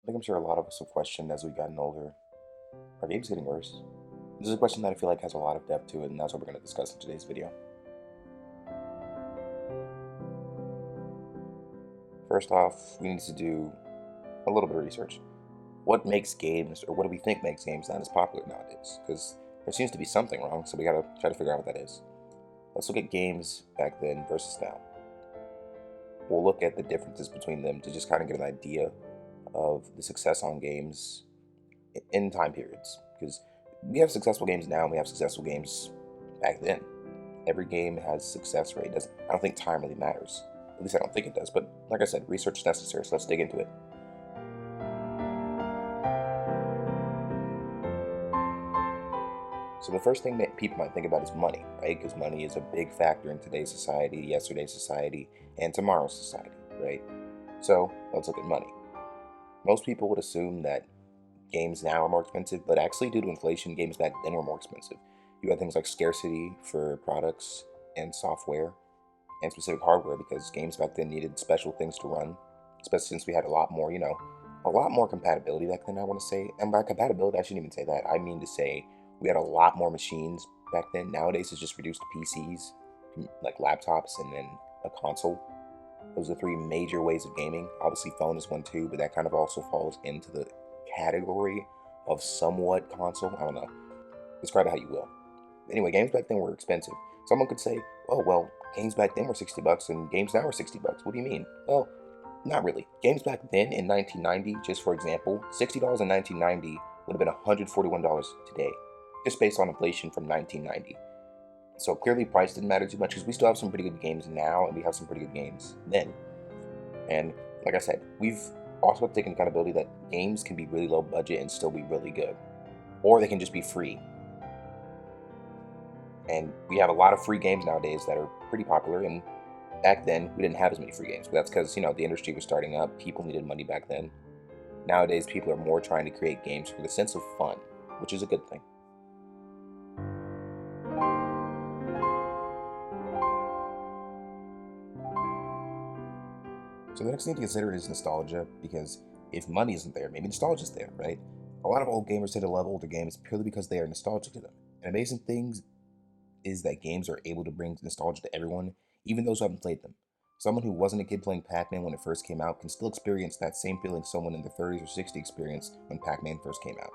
I think I'm sure a lot of us have questioned as we've gotten older, are games getting worse? This is a question that I feel like has a lot of depth to it, and that's what we're going to discuss in today's video. First off, we need to do a little bit of research. What makes games, or what do we think makes games not as popular nowadays? Because there seems to be something wrong, so we got to try to figure out what that is. Let's look at games back then versus now. We'll look at the differences between them to just kind of get an idea of the success on games in time periods. Because we have successful games now and we have successful games back then. Every game has success rate. I don't think time really matters. At least I don't think it does. But like I said, research is necessary, so let's dig into it. So the first thing that people might think about is money, right? Because money is a big factor in today's society, yesterday's society, and tomorrow's society, right? So let's look at money. Most people would assume that games now are more expensive, but actually, due to inflation, games back then were more expensive. You had things like scarcity for products and software and specific hardware because games back then needed special things to run, especially since we had a lot more, a lot more compatibility back then, I want to say. And by compatibility, I shouldn't even say that. I mean to say we had a lot more machines back then. Nowadays, it's just reduced to PCs, like laptops, and then a console. Those are the three major ways of gaming. Obviously, phone is one too, but that kind of also falls into the category of somewhat console. I don't know. Describe it how you will. Anyway, games back then were expensive. Someone could say, "Oh, well, games back then were $60 and games now are $60." What do you mean? Well, not really. Games back then in 1990, just for example, $60 in 1990 would have been $141 today, just based on inflation from 1990. So clearly, price didn't matter too much because we still have some pretty good games now, and we have some pretty good games then. And like I said, we've also taken accountability that games can be really low budget and still be really good, or they can just be free. And we have a lot of free games nowadays that are pretty popular. And back then, we didn't have as many free games, but that's because the industry was starting up. People needed money back then. Nowadays, people are more trying to create games with a sense of fun, which is a good thing. So the next thing to consider is nostalgia, because if money isn't there, maybe nostalgia is there, right? A lot of old gamers tend to love older games purely because they are nostalgic to them. And amazing things is that games are able to bring nostalgia to everyone, even those who haven't played them. Someone who wasn't a kid playing Pac-Man when it first came out can still experience that same feeling someone in their 30s or 60s experienced when Pac-Man first came out.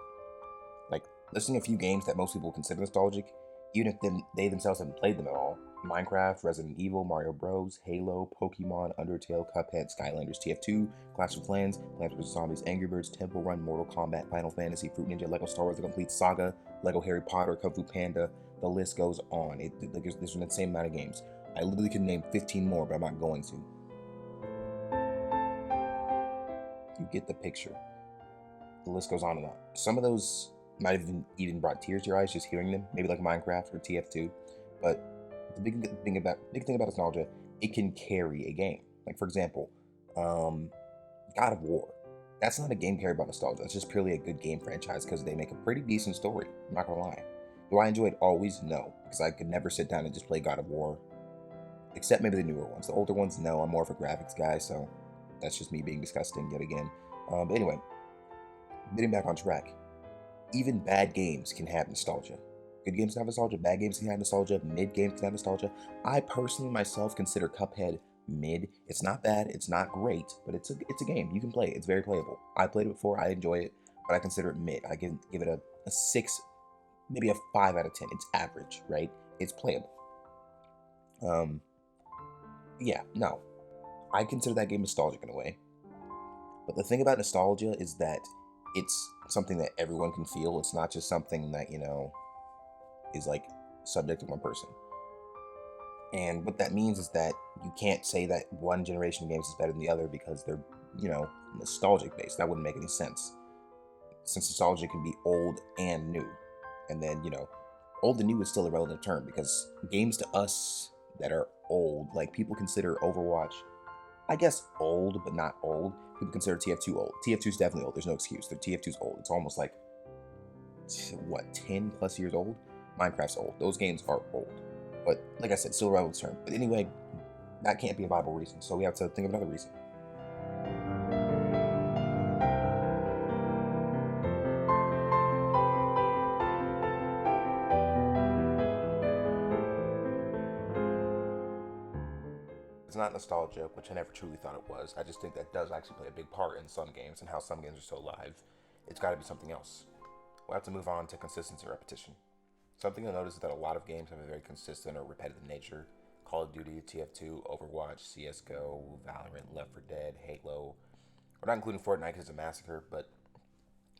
Like, listing a few games that most people consider nostalgic, even if they themselves haven't played them at all: Minecraft, Resident Evil, Mario Bros, Halo, Pokemon, Undertale, Cuphead, Skylanders, TF2, Clash of Clans, Plants vs. Zombies, Angry Birds, Temple Run, Mortal Kombat, Final Fantasy, Fruit Ninja, Lego Star Wars: The Complete Saga, Lego Harry Potter, Kung Fu Panda. The list goes on. There's an insane amount of games. I literally could name 15 more, but I'm not going to. You get the picture. The list goes on and on. Some of those might have even brought tears to your eyes just hearing them, maybe like Minecraft or TF2. But the big thing about nostalgia, it can carry a game. Like for example, God of War. That's not a game carried by nostalgia. It's just purely a good game franchise because they make a pretty decent story. I'm not gonna lie. Do I enjoy it always? No, because I could never sit down and just play God of War. Except maybe the newer ones. The older ones, no. I'm more of a graphics guy, so that's just me being disgusting yet again. But anyway, getting back on track. Even bad games can have nostalgia. Good games can have nostalgia, bad games can have nostalgia, mid games can have nostalgia. I personally myself consider Cuphead mid. It's not bad, it's not great, but it's a game. You can play it. It's very playable. I played it before, I enjoy it, but I consider it mid. I give it a 6, maybe a 5 out of 10. It's average, right? It's playable. Um yeah, no. I consider that game nostalgic in a way. But the thing about nostalgia is that it's something that everyone can feel. It's not just something that, is like subject to one person. And what that means is that you can't say that one generation of games is better than the other because they're, nostalgic based. That wouldn't make any sense. Since nostalgia can be old and new. And then, old and new is still a relative term because games to us that are old, like people consider Overwatch, I guess old, but not old. People consider TF2 old. TF2 is definitely old. There's no excuse. The TF2 is old. It's almost like, what, 10 plus years old? Minecraft's old. Those games are old. But like I said, still a relative term. But anyway, that can't be a viable reason. So we have to think of another reason. not nostalgia, which I never truly thought it was. I just think that does actually play a big part in some games and how some games are so alive. It's got to be something else. We'll have to move on to consistency and repetition. Something you'll notice is that a lot of games have a very consistent or repetitive nature. Call of Duty, TF2, Overwatch, CSGO, Valorant, Left 4 Dead, Halo. We're not including Fortnite because it's a massacre, but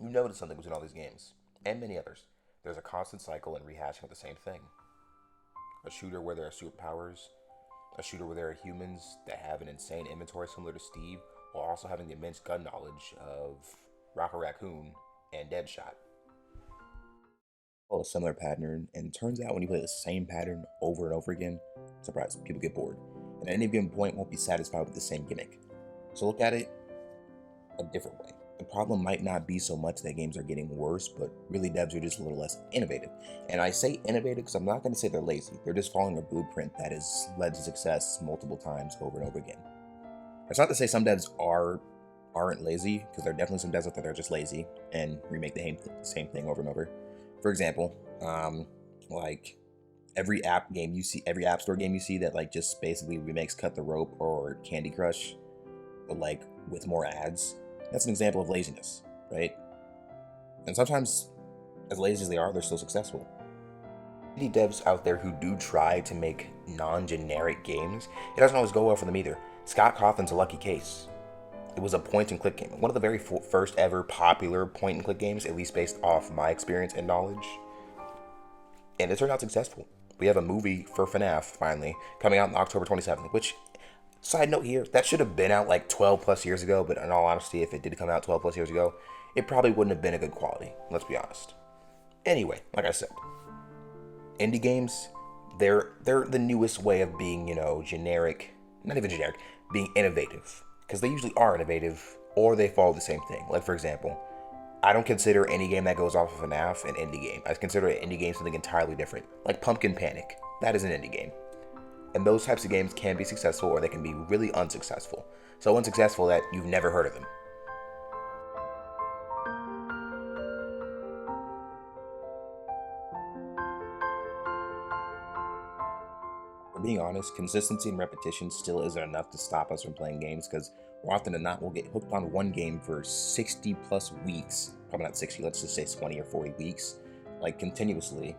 you notice something between all these games, and many others. There's a constant cycle and rehashing of the same thing. A shooter where there are superpowers, a shooter where there are humans that have an insane inventory similar to Steve, while also having the immense gun knowledge of Rocket Raccoon and Deadshot. Well, a similar pattern, and it turns out when you play the same pattern over and over again, surprise, people get bored, and at any given point won't be satisfied with the same gimmick. So look at it a different way. The problem might not be so much that games are getting worse, but really devs are just a little less innovative. And I say innovative because I'm not going to say they're lazy. They're just following a blueprint that has led to success multiple times over and over again. That's not to say some devs aren't lazy, because there are definitely some devs out there that are just lazy and remake the same thing over and over. For example, like every app store game you see that like just basically remakes Cut the Rope or Candy Crush, but like with more ads. That's an example of laziness, right? And sometimes, as lazy as they are, they're still successful. Indie devs out there who do try to make non-generic games, it doesn't always go well for them either. Scott Cawthon's a lucky case. It was a point-and-click game, one of the very first ever popular point-and-click games, at least based off my experience and knowledge. And it turned out successful. We have a movie for FNAF, finally, coming out on October 27th, which, side note here, that should have been out like 12 plus years ago, but in all honesty, if it did come out 12 plus years ago, it probably wouldn't have been a good quality, let's be honest. Anyway, like I said, indie games, they're the newest way of being, generic, not even generic, being innovative. Because they usually are innovative, or they follow the same thing. Like, for example, I don't consider any game that goes off of FNAF an indie game. I consider an indie game something entirely different. Like Pumpkin Panic. That is an indie game. And those types of games can be successful, or they can be really unsuccessful. So unsuccessful that you've never heard of them. For being honest, consistency and repetition still isn't enough to stop us from playing games, because more often than not, we'll get hooked on one game for 60 plus weeks. Probably not 60, let's just say 20 or 40 weeks, like continuously,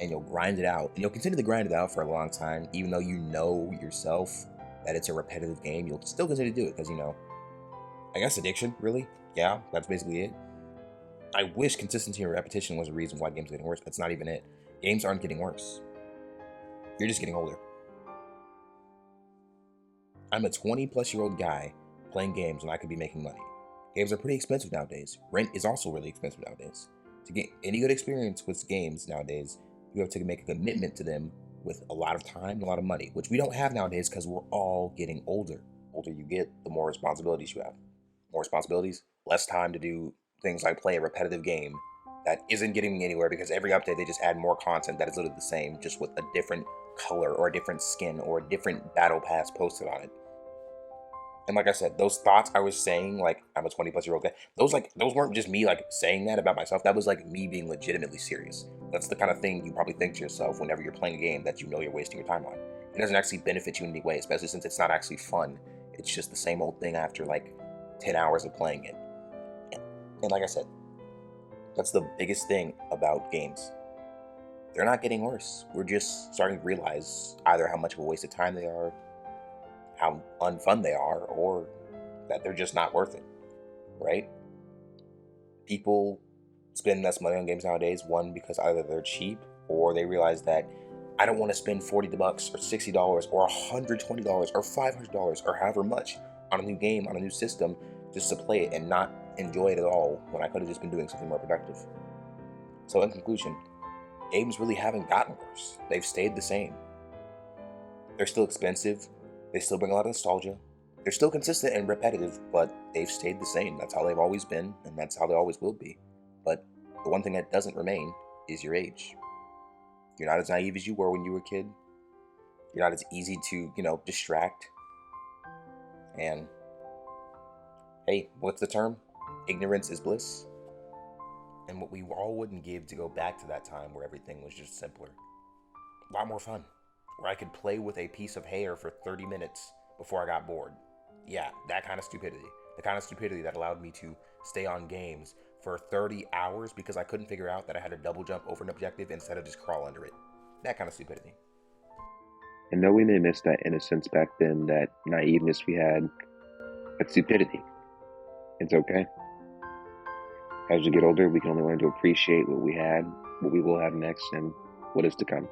and you'll grind it out. And you'll continue to grind it out for a long time, even though you know yourself that it's a repetitive game. You'll still continue to do it because, I guess addiction, really. Yeah, that's basically it. I wish consistency and repetition was a reason why games are getting worse, but it's not even it. Games aren't getting worse. You're just getting older. I'm a 20-plus-year-old guy playing games when I could be making money. Games are pretty expensive nowadays. Rent is also really expensive nowadays. To get any good experience with games nowadays, you have to make a commitment to them with a lot of time and a lot of money, which we don't have nowadays because we're all getting older. The older you get, the more responsibilities you have. More responsibilities, less time to do things like play a repetitive game that isn't getting me anywhere, because every update they just add more content that is literally the same, just with a different color or a different skin or a different battle pass posted on it. And like I said, those thoughts I was saying, like I'm a 20-plus-year-old guy, those weren't just me like saying that about myself. That was like me being legitimately serious. That's the kind of thing you probably think to yourself whenever you're playing a game that you know you're wasting your time on. It doesn't actually benefit you in any way, especially since it's not actually fun. It's just the same old thing after like 10 hours of playing it. And like I said, that's the biggest thing about games. They're not getting worse. We're just starting to realize either how much of a waste of time they are, how unfun they are, or that they're just not worth it, right? People spend less money on games nowadays, one, because either they're cheap, or they realize that I don't want to spend $40 or $60 or $120 or $500 or however much on a new game, on a new system, just to play it and not enjoy it at all when I could have just been doing something more productive. So in conclusion, games really haven't gotten worse. They've stayed the same. They're still expensive. They still bring a lot of nostalgia. They're still consistent and repetitive, but they've stayed the same. That's how they've always been, and that's how they always will be. But the one thing that doesn't remain is your age. You're not as naive as you were when you were a kid. You're not as easy to, distract. And, hey, what's the term? Ignorance is bliss. And what we all wouldn't give to go back to that time where everything was just simpler. A lot more fun. Where I could play with a piece of hair for 30 minutes before I got bored. Yeah, that kind of stupidity. The kind of stupidity that allowed me to stay on games for 30 hours because I couldn't figure out that I had to double jump over an objective instead of just crawl under it. That kind of stupidity. And though we may miss that innocence back then, that naiveness we had, that stupidity, it's okay. As we get older, we can only learn to appreciate what we had, what we will have next, and what is to come.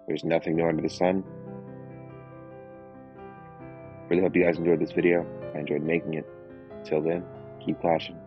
There's nothing new under the sun. Really hope you guys enjoyed this video. I enjoyed making it. Till then, keep clashing.